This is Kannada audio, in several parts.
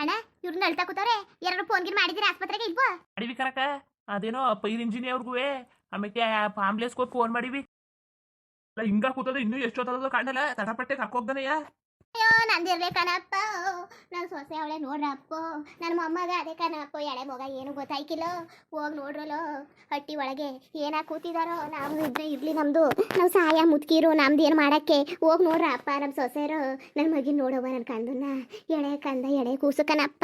ಅಣ್ಣ ಇವ್ರನ್ನ ಅಳ್ತಾ ಕೂತವ್ರೆ. ಎರಡು ಫೋನ್ಗಿನ್ ಮಾಡಿದಿರಿ ಆಸ್ಪತ್ರೆಗೆ ಇಲ್ವೋ? ಮಾಡಿವಿ ಕನಕ. ಅದೇನೋ ಪೈರ್ ಇಂಜಿನಿಯರ್ಗೂ ಆಮೇಲೆ ಆಂಬುಲೆನ್ಸ್ಗೆ ಫೋನ್ ಮಾಡಿವಿ. ಹಿಂಗ ಕೂತದ ಇನ್ನೂ ಎಷ್ಟೊತ್ತದ ಕಾಣಲ್ಲ. ತಟಪಟ್ಟೆ ಕರ್ಕೋಗ್ದಾನೆಯಾ. ಅಯ್ಯೋ ನಂದಿರ್ಲೆ ಕಣಪ್ಪ, ನನ್ನ ಸೊಸೆ ಅವಳೆ ನೋಡ್ರಪ್ಪ, ನನ್ನ ಮೊಮ್ಮಗ ಅದೇ ಕಣಪ್ಪ, ಎಳೆ ಮಗ ಏನು ಗೊತ್ತಾಯ್ಕಿಲ್ಲ. ಹೋಗಿ ನೋಡ್ರಲ್ಲ ಹಟ್ಟಿ ಒಳಗೆ ಏನಾಗ ಕೂತಿದಾರೋ. ನಾವು ಇದ್ರೆ ಇರ್ಲಿ ನಮ್ದು, ನಾವು ಸಾಯ ಮುತ್ಕಿರು ನಮ್ದು ಏನು ಮಾಡಕ್ಕೆ. ಹೋಗಿ ನೋಡ್ರಪ್ಪ ನಮ್ಮ ಸೊಸೆರು ನನ್ನ ಮಗಿನ ನೋಡವ, ನನ್ನ ಕಂದನ್ನ ಎಳೆ ಕಂದ ಎಳೆ ಕೂಸು ಕಣಪ್ಪ.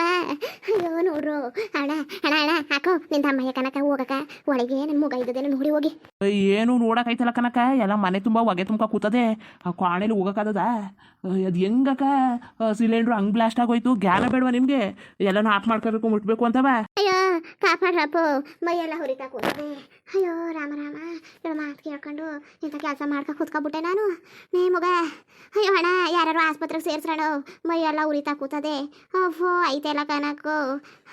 ಅಯ್ಯೋ ನೋಡ್ರು ಅಣ್ಣ ಅಣ್ಣ ಅಣ್ಣ ಹಾಕೋ ನಿನ್ನ ತಮ್ಮಯ್ಯ ಕನಕ ಹೋಗಕ ಒಳಗೆ ನನ್ನ ಮಗ ಇದ್ದದೇನೋ ನೋಡಿ ಹೋಗಿ. ಏನು ನೋಡಕೈತಲ್ಲ ಕನಕ, ಎಲ್ಲ ಮನೆ ತುಂಬ ಹೊಗೆ ತುಂಬ ಕೂತದೆ. ಆ ಕಾಣೆಲಿ ಹೋಗಕ್ಕಾಗದ? ಅದು ಹೆಂಗಕ್ಕ ಸಿಲಿಂಡ್ರು ಹಂಗೆ ಬ್ಲಾಸ್ಟ್ ಆಗೋಯ್ತು? ಜ್ಞಾನ ಬೇಡವಾ ನಿಮಗೆ? ಎಲ್ಲನೂ ಆಫ್ ಮಾಡ್ಕೋಬೇಕು ಮುಟ್ಬೇಕು ಅಂತವ. ಅಯ್ಯೋ ಕಾಪಾಡ್ರಪ್ಪ, ಮೈಯೆಲ್ಲ ಹುರಿತಾ ಕೂತದೆ. ಅಯ್ಯೋ ರಾಮ ರಾಮ, ಹೇಳ ಮಾತು ಕೇಳ್ಕೊಂಡು ಇಂಥ ಕೆಲಸ ಮಾಡ್ಕೊ ಕೂತ್ಕೊಬಿಟ್ಟೆ ನಾನು. ನೇ ಮಗ, ಅಯ್ಯೋ ಅಣ್ಣ ಯಾರು ಆಸ್ಪತ್ರೆಗೆ ಸೇರಿಸ್ರಣ, ಮೈಯೆಲ್ಲ ಉರಿತಾ ಕೂತದೆ. ಅಫೋ ಐತೆಲ್ಲ ಕನಕು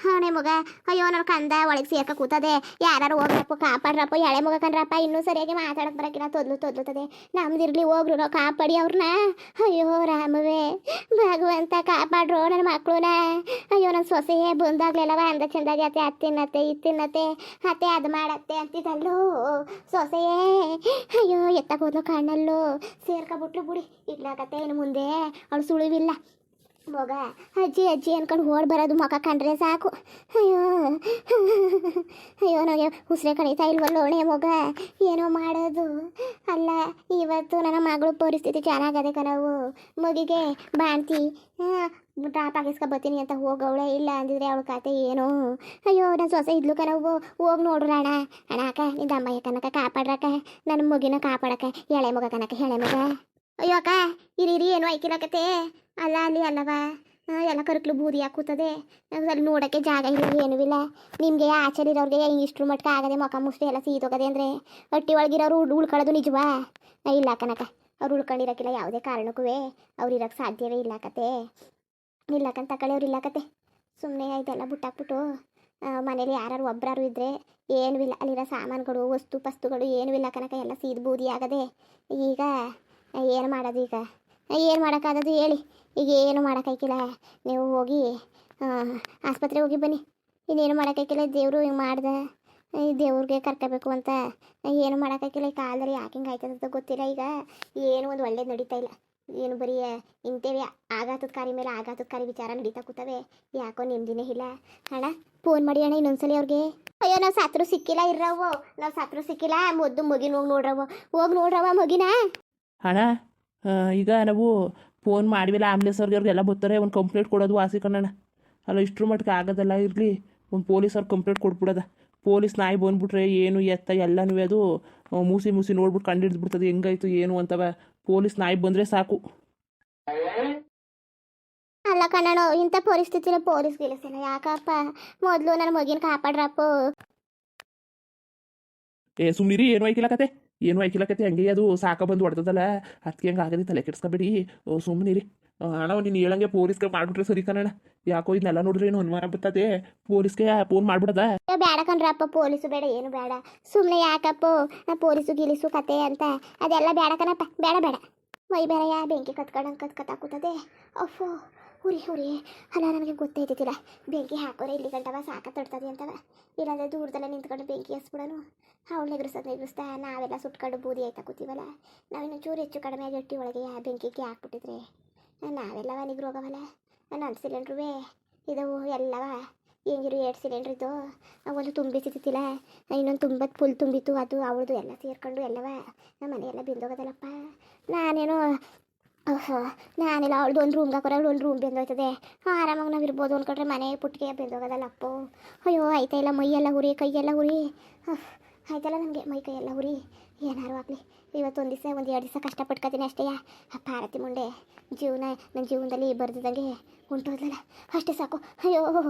ಹಣೆ ಮಗ. ಅಯ್ಯೋ ನನ್ನ ಕಂದ ಒಳಗೆ ಸೇರ್ಕ ಕೂತದೆ. ಯಾರು ಹೋಗ್ರಪ್ಪ ಕಾಪಾಡ್ರಪ್ಪ, ಎಳೆ ಮಗ ಕಣ್ರಪ್ಪ. ಇನ್ನೂ ಸರಿಯಾಗಿ ಮಾತಾಡಕ್ಕೆ ಬರೋಕ್ಕಿಲ್ಲ, ತೊದ್ಲುತ್ತದೆ. ನಮ್ದಿರ್ಲಿ ಹೋಗ್ರು ನಾವು ಕಾಪಾಡಿ ಅವ್ರನ್ನ. ಅಯ್ಯೋ ರಾಮವೇ ಭಗವಂತ ಕಾಪಾಡ್ರು ನನ್ನ ಮಕ್ಕಳನ್ನ. ಅಯ್ಯೋ ನನ್ನ ಸೊಸೆಯೇ ಬಂದಾಗ್ಲೆಲ್ಲವ ಅಂದ ಚಂದಾಗಿ ಅತ್ತೆ ಅತ್ತಿನ್ನತ್ತೆ ಇತ್ತಿನ್ನತ್ತೆ ಅತ್ತೆ ಅದು ಮಾಡತ್ತೆ ಅಂತಿದ್ದಲ್ಲೋ ಸೊಸೆಯೇ. ಅಯ್ಯೋ ಎತ್ತಕ್ಕೆ ಹೋದ್ಲು ಕಣ್ಣಲ್ಲೋ ಸೇರ್ಕೊಬಿಟ್ಲು ಬಿಡಿ. ಇಡ್ಲಾಕತ್ತೆ ಇನ್ನು ಮುಂದೆ ಅವಳು ಸುಳಿವಿಲ್ಲ. ಮಗ ಅಜ್ಜಿ ಅಜ್ಜಿ ಅನ್ಕೊಂಡು ಓಡ್ ಬರೋದು ಮುಖ ಕಂಡ್ರೆ ಸಾಕು. ಅಯ್ಯೋ ಅಯ್ಯೋ ನನಗೆ ಉಸಿರೇ ಕಳೀತಾ ಇಲ್ವಲ್ಲ ಒಳ್ಳೆ ಮಗ, ಏನೋ ಮಾಡೋದು. ಅಲ್ಲ ಇವತ್ತು ನನ್ನ ಮಗಳು ಪರಿಸ್ಥಿತಿ ಚೆನ್ನಾಗದೆ ಕಣವು. ಮಗಿಗೆ ಬಾಣ್ತಿ ಡ್ರಾಪ್ ಆಗಿಸ್ಕೊ ಬರ್ತೀನಿ ಅಂತ ಹೋಗವಳೆ. ಇಲ್ಲ ಅಂದಿದ್ರೆ ಅವಳ ಕತೆ ಏನು. ಅಯ್ಯೋ ನನ್ನ ಸೊಸೆ ಇದ್ಲು ಕಣವು. ಹೋಗಿ ನೋಡ್ರ ಅಣ್ಣ ಅಣ್ಣ ಅಕ್ಕ ನಿಂದ ಅಮ್ಮಯ್ಯ ಕನಕ ಕಾಪಾಡ್ರಕ್ಕ, ನನ್ನ ಮಗಿನ ಕಾಪಾಡಕ್ಕ. ಎಳೆ ಮಗ ಕನಕ ಎಳೆ ಮಗ. ಅಯ್ಯೋ ಅಕ್ಕ ಇರಿ ಏನೋ ಐಕಿಲಕತೆ. ಅಲ್ಲ ಅಲ್ಲಿ ಅಲ್ಲವ ಎಲ್ಲ ಕರ್ಕ್ಲು ಬೂದಿ ಹಾಕೂತದೆ. ಅಲ್ಲಿ ನೋಡೋಕ್ಕೆ ಜಾಗ ಇಲ್ಲ ಏನೂ ಇಲ್ಲ. ನಿಮಗೆ ಆಚರಿರೋರಿಗೆ ಇಷ್ಟ್ರ ಮಟ್ಕ ಆಗದೆ ಮುಖ ಮುಷ್ಟಿ ಎಲ್ಲ ಸೀದೋಗದೆ ಅಂದರೆ ಹೊಟ್ಟಿ ಒಳಗಿರೋರು ಉಳ್ಕೊಳ್ಳೋದು ನಿಜವಾ? ಇಲ್ಲ ಕನಕ, ಅವ್ರು ಉಳ್ಕೊಂಡಿರೋಕ್ಕಿಲ್ಲ ಯಾವುದೇ ಕಾರಣಕ್ಕೂ. ಅವ್ರು ಇರೋಕ್ಕೆ ಸಾಧ್ಯವೇ ಇಲ್ಲ ಕತೆ. ಇಲ್ಲಕ್ಕಂತ ತಗೊಳ್ಳಿ ಅವ್ರು ಇಲ್ಲಕತೆ. ಸುಮ್ಮನೆ ಇದೆಲ್ಲ ಬಿಟ್ಟಾಕ್ಬಿಟ್ಟು ಮನೇಲಿ ಯಾರು ಒಬ್ಬರಾರು ಇದ್ದರೆ ಏನೂ ಇಲ್ಲ. ಅಲ್ಲಿರೋ ಸಾಮಾನುಗಳು ವಸ್ತು ಪಸ್ತುಗಳು ಏನೂ ಇಲ್ಲ ಕನಕ, ಎಲ್ಲ ಸೀದ್ ಬೂದಿ ಆಗದೆ. ಈಗ ಏನು ಮಾಡೋದು? ಈಗ ಏನು ಮಾಡೋಕ್ಕಾಗೋದು ಹೇಳಿ? ಈಗ ಏನು ಮಾಡೋಕ್ಕಾಯ್ಕಿಲ್ಲ. ನೀವು ಹೋಗಿ ಆಸ್ಪತ್ರೆಗೆ ಹೋಗಿ ಬನ್ನಿ. ಇನ್ನೇನು ಮಾಡೋಕ್ಕಾಯ್ಕಿಲ್ಲ. ದೇವರು ಹಿಂಗೆ ಮಾಡ್ದೆ, ಈ ದೇವ್ರಿಗೆ ಕರ್ಕೋಬೇಕು ಅಂತ ಏನು ಮಾಡೋಕ್ಕಾಯ್ಕಿಲ್ಲ. ಈ ಕಾಲದಲ್ಲಿ ಯಾಕೆ ಹಿಂಗೆ ಆಯ್ತದಂತ ಗೊತ್ತಿಲ್ಲ. ಈಗ ಏನು ಒಂದು ಒಳ್ಳೇದು ನಡೀತಾ ಇಲ್ಲ. ಏನು ಬರೀ ಇಂತೇವೆ ಆಘಾತಕಾರಿ ಮೇಲೆ ಆಘಾತಕಾರಿ ವಿಚಾರ ನಡೀತಾ ಕೂತವೆ. ಯಾಕೋ ನೆಮ್ಮದಿನೇ ಇಲ್ಲ. ಅಣ್ಣ ಫೋನ್ ಮಾಡಿ ಅಣ್ಣ ಇನ್ನೊಂದ್ಸಲಿ ಅವ್ರಿಗೆ. ಅಯ್ಯೋ ನಾವು ಸತ್ರು ಸಿಕ್ಕಿಲ್ಲ ಇರ್ರವು, ನಾವು ಸತ್ರು ಸಿಕ್ಕಿಲ್ಲ. ಮೊದ್ದು ಮಗಿನ ಹೋಗಿ ನೋಡ್ರವ ಮಗಿನ. ಅಣ್ಣ ಈಗ ನಾವು ಫೋನ್ ಮಾಡಿವಿಲ್ಲ ಆಂಬುಲೆನ್ಸ್ ಅವ್ರಿಗೆಲ್ಲ ಬರ್ತಾರೆ. ಒಂದು ಕಂಪ್ಲೇಂಟ್ ಕೊಡೋದು ವಾಸಿ ಕಣ್ಣಣ್ಣ. ಅಲ್ಲ ಇಷ್ಟ್ರ ಮಟ್ಟಿಗೆ ಆಗೋದಲ್ಲ. ಇರಲಿ ಒಂದು ಪೊಲೀಸವ್ರು ಕಂಪ್ಲೇಂಟ್ ಕೊಟ್ಬಿಡೋದ. ಪೊಲೀಸ್ ನಾಯಿ ಬಂದ್ಬಿಟ್ರೆ ಏನು ಎತ್ತ ಎಲ್ಲನೂ ಅದು ಮೂಸಿ ನೋಡ್ಬಿಟ್ಟು ಕಂಡು ಹಿಡಿದ್ಬಿಡ್ತದೆ ಹೆಂಗಾಯ್ತು ಏನು ಅಂತವ. ಪೊಲೀಸ್ ನಾಯಿ ಬಂದರೆ ಸಾಕು. ಅಲ್ಲ ಕಣ್ಣಣ್ಣ ಇಂಥ ಪರಿಸ್ಥಿತಿನ ಪೊಲೀಸ್ ಗೆಲ್ಲಿಸಿಲ್ಲ ಯಾಕಪ್ಪ? ಮೊದಲು ನನ್ನ ಮಗಿನ ಕಾಪಾಡ್ರಪ್ಪ. ಸುಮ್ಮನಿರಿ, ಏನು ಆಯ್ಕಿಲ್ಲ ಕತೆ, ಏನು ಆಯ್ಕಿಲ್ಲ ಕತೆ. ಹಂಗೆ ಅದು ಸಾಕ ಬಂದು ಹೊಡೆದಲ್ಲ, ಅದಕ್ಕೆ ಹಂಗೆ ಆಗದೆ. ತಲೆ ಕೆಡ್ಸ್ಕೊಬೇಡಿ, ಸುಮ್ಮನಿರಿ. ಅಣ್ಣ ನೀನು ಹೇಳಂಗೆ ಪೊಲೀಸ್ಗೆ ಮಾಡಿಬಿಟ್ರೆ ಸರಿ ಕಣಣ್ಣ. ಯಾಕೋ ಇದನ್ನೆಲ್ಲ ನೋಡಿದ್ರೆ ಏನು ಅನುಮಾನ ಬರ್ತದೆ. ಪೊಲೀಸ್ಗೆ ಫೋನ್ ಮಾಡ್ಬಿಡದ? ಬೇಡ ಕಣ್ರಪ್ಪ, ಪೊಲೀಸು ಬೇಡ ಏನು ಬೇಡ. ಸುಮ್ಮನೆ ಯಾಕಪ್ಪ ಪೊಲೀಸು ಗಿಲಿಸು ಕತೆ ಅಂತ ಅದೆಲ್ಲ ಬೇಡ ಕಣಪ್ಪ. ಬೇಡ ಮೈ ಬೇರೆಯ ಬೆಂಕಿ ಕತ್ಕತಾ ಕೂತದೆ. ಅಫೋ ಹುರಿ ಅಲ್ಲ ನನಗೆ ಗೊತ್ತೈತಿಲ್ಲ. ಬೆಂಕಿ ಹಾಕೋರೆ ಇಲ್ಲಿ ಗಂಟವ ಸಾಕ ತಡ್ತದೆ ಅಂತವ. ಇಲ್ಲಾಂದರೆ ದೂರದಲ್ಲೇ ನಿಂತ್ಕೊಂಡು ಬೆಂಕಿ ಹಸ್ಬಿಡೋನು. ಅವಳು ನೆಗ್ರಿಸ್ತಾ ನಾವೆಲ್ಲ ಸುಟ್ಕೊಂಡು ಬೂದಿ ಆಯ್ತಾ ಕೂತೀವಲ್ಲ. ನಾವಿನ್ನು ಚೂರು ಹೆಚ್ಚು ಕಡಿಮೆ ಆಗಿ ಹೊಟ್ಟಿ ಒಳಗೆ ಬೆಂಕಿಗೆ ಹಾಕ್ಬಿಟ್ಟಿದ್ರೆ ನಾವೆಲ್ಲವ ನಿಗ್ರೋಗವಲ್ಲ. ನನ್ನ ಸಿಲಿಂಡ್ರುವೇ ಇದವು ಎಲ್ಲವ ಹೆಂಗಿರು 2 ಸಿಲಿಂಡ್ರ್ ಇದ್ದು. ಒಂದು ತುಂಬಿಸಿತ್ತಿಲ್ಲ, ಇನ್ನೊಂದು ತುಂಬತ್ತು ಫುಲ್ ತುಂಬಿತ್ತು. ಅದು ಅವಳದು ಎಲ್ಲ ಸೇರ್ಕೊಂಡು ಎಲ್ಲವ ನಮ್ಮ ಮನೆಯೆಲ್ಲ ಬಿಂದೋಗೋದಲ್ಲಪ್ಪ. ನಾನೇನೋ ನಾನೆಲ್ಲ ಅವಳದು ಒಂದು ರೂಮ್ಗೆ ಹಾಕೋರೆ ಒಂದು ರೂಮ್ ಬೆಂದೋಯ್ತದೆ. ಆರಾಮಾಗಿ ನಾವು ಇರ್ಬೋದು ಅಂದ್ಕೊಂಡ್ರೆ ಮನೆ ಪುಟ್ಟಿಗೆ ಬೆಂದೋಗೋದಲ್ಲಪ್ಪೋ. ಅಯ್ಯೋ ಆಯ್ತಾ ಇಲ್ಲ, ಮೈಯೆಲ್ಲ ಉರಿ ಕೈಯೆಲ್ಲ ಉರಿ ಆಯ್ತಲ್ಲ ನನಗೆ. ಮೈ ಕೈಯೆಲ್ಲ ಉರಿ ಏನಾರು ಆಗಲಿ. ಇವತ್ತೊಂದು ದಿವಸ 1-2 ದಿವಸ ಕಷ್ಟಪಟ್ಕೊತೀನಿ ಅಷ್ಟೇ. ಆ ಪಾರತಿ ಮುಂಡೆ ಜೀವನ ನನ್ನ ಜೀವನದಲ್ಲಿ ಬರ್ದಿದ್ದಂಗೆ ಹೊಂಟೋದ್ಲಲ್ಲ, ಅಷ್ಟೇ ಸಾಕು. ಅಯ್ಯೋ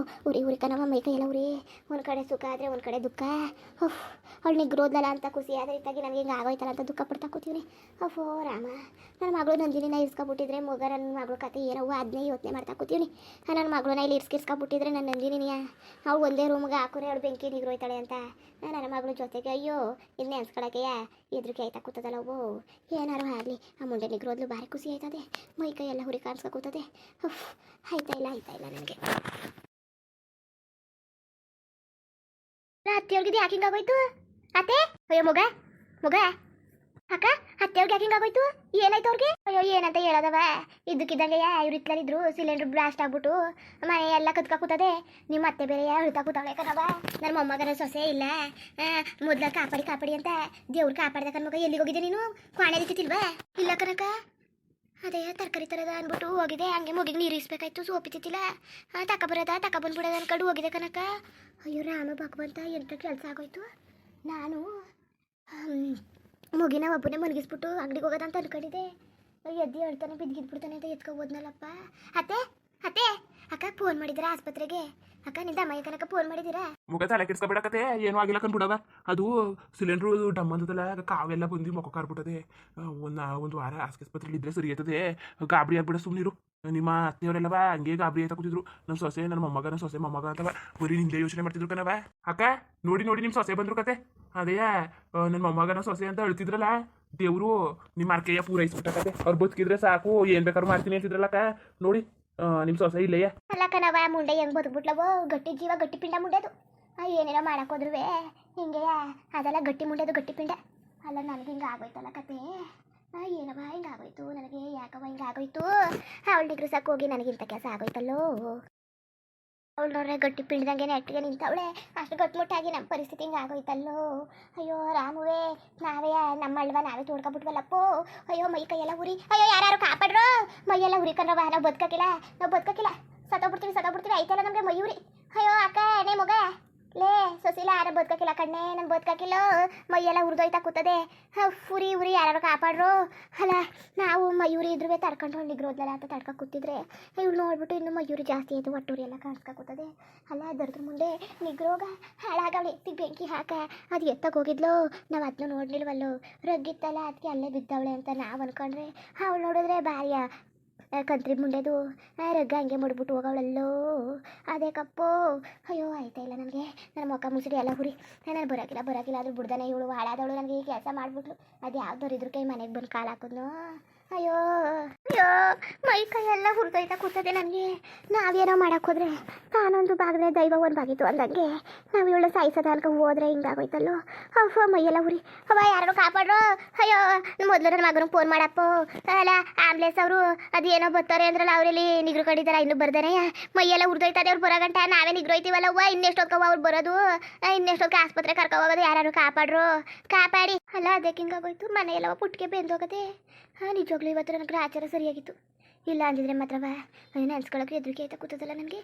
ಉರಿ ಕಣವ ಮೈ ಕೈಯೆಲ್ಲ ಉರಿ. ಒಂದು ಕಡೆ ಸುಖ ಆದರೆ ಒಂದು ಕಡೆ ದುಃಖ. ಅವಳು ನಿಗ್ರೋದ್ಲಲ್ಲ ಅಂತ ಖುಷಿ ಆದರೆ ಇತ್ತಾಗಿ ನನಗೆ ಹಿಂಗೆ ಆಗೋಯ್ತಲ್ಲ ಅಂತ ದುಃಖ ಪಡ್ತಾ ಕೂತೀವಿ. ಅಫೋ ರಾಮ, ನನ್ನ ಮಗಳು ನಂದಿನಿನ ಇರ್ಸ್ಕೊಬಿಟ್ಟಿದ್ರೆ ನನ್ನ ಮಗಳು ಕತೆ ಏನವು ಅದನ್ನೇ ಯೋಚನೆ ಮಾಡ್ತಾ ಕೂತೀವಿ. ನನ್ನ ಮಗಳನ್ನ ಇಲ್ಲಿ ಇರ್ಸ್ಕಿರ್ಸ್ಕೊಬಿಟ್ಟಿದ್ರೆ ನನ್ನ ನಂದಿನಿಯ ಅವಳು ಒಂದೇ ರೂಮ್ಗೆ ಹಾಕೋರೆ ಅವಳು ಬೆಂಕಿ ನಿಗ್ರೋಯ್ತಾಳೆ ಅಂತ ನನ್ನ ಮಗಳ ಜೊತೆಗೆ. ಅಯ್ಯೋ ಇದನ್ನೇ ಅನ್ಸ್ಕೊಳಕ್ಕೆಯ ಎದ್ರಿಗೆ ಆಯ್ತಾ ಕೂತದಲ್ಲ ಓ ಏನಾರು ಆಗಲಿ ಆ ಮುಂಡೆ ನಿಗ್ರೋದ್ಲು ಭಾರಿ ಖುಷಿ ಆಯ್ತದೆ ಮೈ ಕೈ ಎಲ್ಲ ಹುರಿ ಕಾಣಿಸ್ಕೊ ಕೂತದೆ ಉಫ್ ಆಯ್ತಾ ಇಲ್ಲ ನನಗೆ ಅತ್ತೆಯವ್ರಿಗೆ ಯಾಕೆ ಹಿಂಗಾಗೋಯ್ತು ಅತ್ತೆ ಅಯ್ಯೋ ಮಗ ಅಕ್ಕ ಅತ್ತೆಯವ್ರಿಗೆ ಯಾಕೆ ಹಿಂಗಾಗೋಯ್ತು ಏನಾಯ್ತು ಅವ್ರಿಗೆ ಅಯ್ಯೋ ಏನಂತ ಹೇಳೋದವ ಇದ್ದಕ್ಕಿದ್ದಂಗೆ ಇವ್ರು ಇತ್ಲರಿದ್ರು ಸಿಲಿಂಡರ್ ಬ್ಲಾಸ್ಟ್ ಆಗ್ಬಿಟ್ಟು ಮನೆ ಎಲ್ಲ ಕತ್ಕ ಕೂತದೆ ನಿಮ್ಮ ಅತ್ತೆ ಬೇರೆ ಹೇಳ್ತಾ ಕೂತಾಳೆ ಕಣವ ನನ್ನ ಮೊಮ್ಮಗನ ಸೊಸೆ ಇಲ್ಲ ಮೊದ್ಲ ಕಾಪಾಡಿ ಅಂತ ದೇವ್ರು ಕಾಪಾಡ್ದ ಕಣ್ಮಗ ಎಲ್ಲಿಗೆ ಹೋಗಿದೆ ನೀನು ಕ್ವಾಣೆ ಇತ್ತಿಲ್ವಾ ಇಲ್ಲ ಕನಕ ಅದೇ ತರಕಾರಿ ತರದ ಅಂದ್ಬಿಟ್ಟು ಹೋಗಿದೆ ಹಂಗೆ ಮುಗಿಗೆ ನೀರು ಇಸ್ಬೇಕಾಯ್ತು ಸೋಪ್ ಇತ್ತಿಲ್ಲ ತಕೊಬಂದ್ಬಿಡೋದ ಅನ್ಕೊಂಡು ಹೋಗಿದೆ ಕನಕ ಅಯ್ಯೋ ರಾಮ ಭಗವಂತ ಎಂತ ಕೆಲಸ ಆಗೋಯ್ತು ನಾನು ಮುಗಿನ ಒಬ್ಬನೇ ಮಲಗಿಸ್ಬಿಟ್ಟು ಅಂಗಡಿಗೆ ಹೋಗೋದಂತ ಅನ್ಕೊಂಡಿದ್ದೆ ಎದ್ದು ಹೇಳ್ತಾನೆ ಬಿದ್ದಿದ್ಬಿಡ್ತಾನೆ ಅಂತ ಎತ್ಕೊಬೋದ್ನಲ್ಲಪ್ಪ ಅತ್ತೆ ಅಕ್ಕ ಫೋನ್ ಮಾಡಿದ್ದೀರಾ ಆಸ್ಪತ್ರೆಗೆ ಅಕ್ಕ ನಿಂದ ಅಮ್ಮಯ್ಯ ಕನಕ ಫೋನ್ ಮಾಡಿದ್ದೀರಾ ಮುಖ ತಲೆ ಕೆಡ್ಸ್ಕೊಬೇಡಕತೆ ಏನೂ ಆಗಿಲ್ಲ ಕಂಡ್ಬಿಡವ ಅದು ಸಿಲಿಂಡ್ರು ಡಮ್ ಅಂತದಲ್ಲ ಕಾವೆಲ್ಲ ಬಂದು ಮುಖ ಕಾರ್ಬಿಟ್ಟದೆ ಒಂದು ವಾರ ಆಸ್ಪತ್ರೆಯಲ್ಲಿ ಇದ್ರೆ ಸರಿ ಆಯ್ತದೆ ಗಾಬರಿ ಆಗ್ಬಿಡ ಸುಮ್ಮನಿರು ನಿಮ್ಮ ಅತ್ತೆಯವರೆಲ್ಲವ ಹಂಗೆ ಗಾಬರಿ ಆಯ್ತಾ ಕೂತಿದ್ರು ನಮ್ಮ ಸೊಸೆ ನನ್ನ ಮೊಮ್ಮಗ ಅಂತವ ಬರೀ ನಿಂದೆ ಯೋಚನೆ ಮಾಡ್ತಿದ್ರು ಕಣವ ಅಕ್ಕ ನೋಡಿ ನಿಮ್ಮ ಸೊಸೆ ಬಂದ್ರು ಕತೆ ಅದೇ ನನ್ನ ಮೊಮ್ಮಗನ ಸೊಸೆ ಅಂತ ಹೇಳ್ತಿದ್ರಲ್ಲ ದೇವರು ನಿಮ್ಮ ಅರ್ಕೆಯ ಪೂರೈಸ್ಬಿಟ್ಟಕತೆ ಅವ್ರು ಬದುಕಿದ್ರೆ ಸಾಕು ಏನ್ ಬೇಕಾದ್ರು ಮಾಡ್ತೀನಿ ಅಂತಿದ್ರಲ್ಲಕ್ಕ ನೋಡಿ ನಿಮ್ಮ ಸೊಸೆ ಇಲ್ಲೆಯ ಅಲ್ಲ ಕಣವ ಮುಂಡೆ ಹೆಂಗ್ ಬದುಕ್ಬಿಟ್ಲವೋ ಗಟ್ಟಿ ಜೀವ ಗಟ್ಟಿ ಪಿಂಡ ಮುಂಡೆದು ಏನೇನೋ ಮಾಡಕ್ ಹೋದ್ರು ಹಿಂಗೆ ಅದೆಲ್ಲ ಗಟ್ಟಿ ಮುಂಡೆದು ಗಟ್ಟಿ ಪಿಂಡ ಅಲ್ಲ ನನಗೆ ಹಿಂಗೆ ಆಗೋಯ್ತಲ್ಲ ಕತೆ ಏನವ ಹಿಂಗಾಗೋಯ್ತು ನನಗೆ ಯಾಕವ ಹಿಂಗಾಗೋಯ್ತು ಅವಳು ಡಿಗ್ರಿ ಸಾಕು ಹೋಗಿ ನನಗಿಂತ ಕೆಲಸ ಆಗೋಯ್ತಲ್ಲೋ ಅವಳು ನೋಡ್ರೆ ಗಟ್ಟಿ ಪಿಂಡ್ದಂಗೆ ನೆಟ್ಟಿಗೆ ನಿಂತವಳೆ ಅಷ್ಟು ಗಟ್ಟಿಮುಟ್ಟಾಗಿ ನಮ್ಮ ಪರಿಸ್ಥಿತಿ ಹಿಂಗೆ ಆಗೋಯ್ತಲ್ಲೋ ಅಯ್ಯೋ ರಾಮುವೆ ನಮ್ಮ ಅಳ್ವ ನಾವೇ ತೋಡ್ಕೊಬಿಟ್ವಲ್ಲಪ್ಪೋ ಅಯ್ಯೋ ಮೈ ಕೈಯೆಲ್ಲ ಉರಿ ಅಯ್ಯೋ ಯಾರು ಕಾಪಾಡ್ರು ಮೈಯೆಲ್ಲ ಉರಿಕಂಡ್ರವ ನಾವು ಬದುಕಕ್ಕಿಲ್ಲ ಸತ್ತೋಗ್ಬಿಡ್ತೀವಿ ಐತಲ್ಲ ನಮಗೆ ಮೈ ಉರಿ ಅಯ್ಯೋ ಅಕ್ಕ ನೇ ಮಗ ಲೇ ಸೊಸಿಲ್ಲ ಯಾರು ಬದುಕಕ್ಕಿಲ್ಲ ಕಣ್ಣೆ ನಾನು ಬದುಕಕ್ಕಿಲ್ಲ ಮೈಯೆಲ್ಲ ಉರಿದೋಯ್ತಾ ಕೂತದೆ ಉರಿ ಯಾರು ಕಾಪಾಡ್ರು ಅಲ್ಲ ನಾವು ಮಯೂರಿ ಇದ್ರೂ ತಡ್ಕೊಂಡು ಹೊಂಡಿಗ್ರೋದ್ಲಲ್ಲ ಅಂತ ತಡ್ಕೊ ಕೂತಿದ್ರೆ ಇವಳು ನೋಡ್ಬಿಟ್ಟು ಇನ್ನು ಮಯೂರಿ ಜಾಸ್ತಿ ಆಯಿತು ಒಟ್ಟೂರಿ ಎಲ್ಲ ಕಾಣಿಸ್ಕೊ ಕೂತದೆ ಅಲ್ಲ ಅದರದ್ರ ಮುಂದೆ ನಿಗ್ರೋಗ ಹಾಳಾಗವಳೆ ಬೆಂಕಿ ಹಾಕ ಅದು ಎತ್ತಕ್ಕೆ ಹೋಗಿದ್ಲು ನಾವು ಅದನ್ನ ನೋಡ್ಲಿಲ್ವಲ್ಲೋ ರಗ್ಗಿತ್ತಲ್ಲ ಅದಕ್ಕೆ ಅಲ್ಲೇ ಬಿದ್ದವಳೆ ಅಂತ ನಾವು ಅನ್ಕೊಂಡ್ರೆ ಅವಳು ನೋಡಿದ್ರೆ ಬಾರಿಯ ಕಂತ್ರಿ ಮುಂಡೆದು ರಗ್ಗ ಹಂಗೆ ಮುಡ್ಬಿಟ್ಟು ಹೋಗವಳಲ್ಲೋ ಅದೇ ಕಪ್ಪು ಅಯ್ಯೋ ಆಯ್ತಾ ಇಲ್ಲ ನನಗೆ ನನ್ನ ಮುಖ ಮುಸುಡಿ ಎಲ್ಲ ಹುರಿ ನಾನು ಬರೋಕಿಲ್ಲ ಆದ್ರೂ ಬಿಡ್ದಾನೆ ಇವಳು ಹಾಳಾದವಳು ನನಗೆ ಈ ಕೆಲಸ ಮಾಡಿಬಿಟ್ಲು ಅದು ಯಾವ್ದವ್ರು ಇದ್ರ ಕೈ ಮನೆಗೆ ಬಂದು ಕಾಲು ಹಾಕಿದ್ನು ಅಯ್ಯೋ ಮೈ ಕೈ ಎಲ್ಲ ಹುರಿದೋಯ್ತಾ ಕೂತದೆ ನನಗೆ ನಾವೇನೋ ಮಾಡಕ್ಕೆ ಹೋದ್ರೆ ತಾನೊಂದು ಬಾಗಿದ್ರೆ ದೈವ ಒಂದು ಬಾಗಿತ್ತು ಅಂದಂಗೆ ನಾವು ಇವಳು ಸಾಯಿಸೋದ ಅನ್ಕೊ ಹೋದ್ರೆ ಹಿಂಗಾಗೋಯ್ತಲ್ಲೋ ಅವ ಮೈಯೆಲ್ಲ ಹುರಿ ಅವ ಯಾರು ಕಾಪಾಡ್ರು ಅಯ್ಯೋ ಮೊದಲು ನನ್ನ ಮಗನಿಗೆ ಫೋನ್ ಮಾಡಪ್ಪ ಅಲ್ಲ ಆಂಬ್ಲೆನ್ಸ್ ಅವರು ಅದು ಏನೋ ಬರ್ತಾರೆ ಅಂದ್ರಲ್ಲ ಅವರಲ್ಲಿ ನಿಗ್ರು ಕಡಿದಾರ ಇನ್ನೂ ಬರ್ದಾನೆ ಮೈಯೆಲ್ಲ ಹುರಿದೋಯ್ತದೆ ಅವ್ರು ಬರೋ ಗಂಟ ನಾವೇ ನಿಗ್ರೋಯ್ತೀವಲ್ಲ ಇನ್ನೆಷ್ಟೊತ್ಕವ ಅವ್ರು ಬರೋದು ಇನ್ನೆಷ್ಟೊತ್ತಿಗೆ ಆಸ್ಪತ್ರೆ ಕರ್ಕೊ ಹೋಗೋದು ಯಾರು ಕಾಪಾಡಿ ಅಲ್ಲ ಅದಕ್ಕೆ ಹಿಂಗಾಗೋಯ್ತು ಮನೆಯೆಲ್ಲವ ಪುಟ್ಟಿಗೆ ಬೆಂದೋಗದೆ ನಿಜವಾಗ್ಲೂ ಇವತ್ತು ನನಗೆ ಗ್ರಾಚಾರ ಸರಿಯಾಗಿತ್ತು ಇಲ್ಲ ಅಂದಿದ್ರೆ ಮಾತ್ರವ ನೆನ್ಸ್ಕೊಳಕ್ಕೆ ಎದುರಿಗೆ ಆಯ್ತಾ ಕೂತದಲ್ಲ ನನಗೆ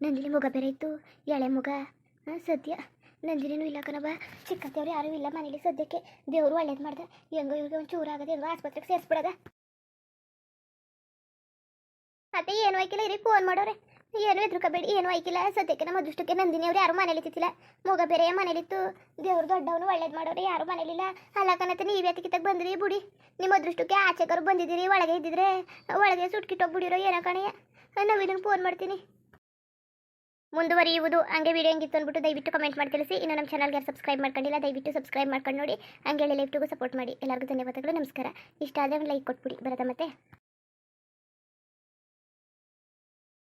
ನಂದಿನಿ ಮಗ ಬೇರೆ ಇತ್ತು ಎಳೆ ಮಗ ಸದ್ಯ ನಂದಿನಿನೂ ಇಲ್ಲ ಕಣವ ಚಿಕ್ಕತ್ತವ್ರು ಯಾರೂ ಇಲ್ಲ ಮನೇಲಿ ಸದ್ಯಕ್ಕೆ ದೇವರು ಒಳ್ಳೇದು ಮಾಡ್ದೆ ಹೆಂಗೋ ಇವ್ರಿಗೆ ಒಂದು ಚೂರಾಗದೆ ಹೆಂಗೋ ಆಸ್ಪತ್ರೆಗೆ ಸೇರಿಸ್ಬಿಡದ ಮತ್ತೆ ಏನು ಆಯ್ಕಿಲ್ಲ ಇರಿ ಫೋನ್ ಮಾಡೋರೆ ಏನು ಎದ್ರುಕಬೇಡಿ ಏನು ಆಯ್ಕಿಲ್ಲ ಸದ್ಯಕ್ಕೆ ನಮ್ಮ ಅದೃಷ್ಟಕ್ಕೆ ನಂದಿನಿ ಅವ್ರು ಯಾರು ಮನೇಲಿ ತಿತ್ತಿಲ್ಲ ಮಗ ಬೇರೆ ಮನೇಲಿತ್ತು ದೇವ್ರು ದೊಡ್ಡವನು ಒಳ್ಳೇದು ಮಾಡೋರೆ ಯಾರು ಮನೇಲಿಲ್ಲ ಅಲ್ಲ ಕಣತ್ತೆ ನೀವೇ ಕಿತ್ತಕ್ಕೆ ಬಂದ್ರಿ ಬುಡಿ ನಿಮ್ಮ ಅದೃಷ್ಟಕ್ಕೆ ಆಚೆಗರು ಬಂದಿದ್ದೀರಿ ಒಳಗೆ ಇದ್ದಿದ್ರೆ ಒಳಗೆ ಸುಟ್ಕಿಟ್ಟೋಗ್ಬಿಡಿರೋ ಏನೋ ಕಣೆಯ ನವೀನಂಗೆ ಫೋನ್ ಮಾಡ್ತೀನಿ ಮುಂದುವರಿಯುವುದು ಹಂಗೆ ವಿಡಿಯೋ ಹೆಂಗಿತ್ತು ಅಂದ್ಬಿಟ್ಟು ದಯವಿಟ್ಟು ಕಮೆಂಟ್ ಮಾಡಿ ತಿಳಿಸಿ ಇನ್ನು ನಮ್ಮ ಚಾನಲ್ಗೆ ಸಬ್ಸ್ಕ್ರೈಬ್ ಮಾಡ್ಕೊಂಡಿಲ್ಲ ದಯವಿಟ್ಟು ಸಬ್ಸ್ಕ್ರೈಬ್ ಮಾಡ್ಕೊಂಡು ನೋಡಿ ಹಂಗೆ ಲೈಫ್ಟಿಗೂ ಸಪೋರ್ಟ್ ಮಾಡಿ ಎಲ್ಲರಿಗೂ ಧನ್ಯವಾದಗಳು ನಮಸ್ಕಾರ ಇಷ್ಟ ಆದರೆ ಒಂದು ಲೈಕ್ ಕೊಟ್ಬಿಡಿ ಬರೋದ ಮತ್ತೆ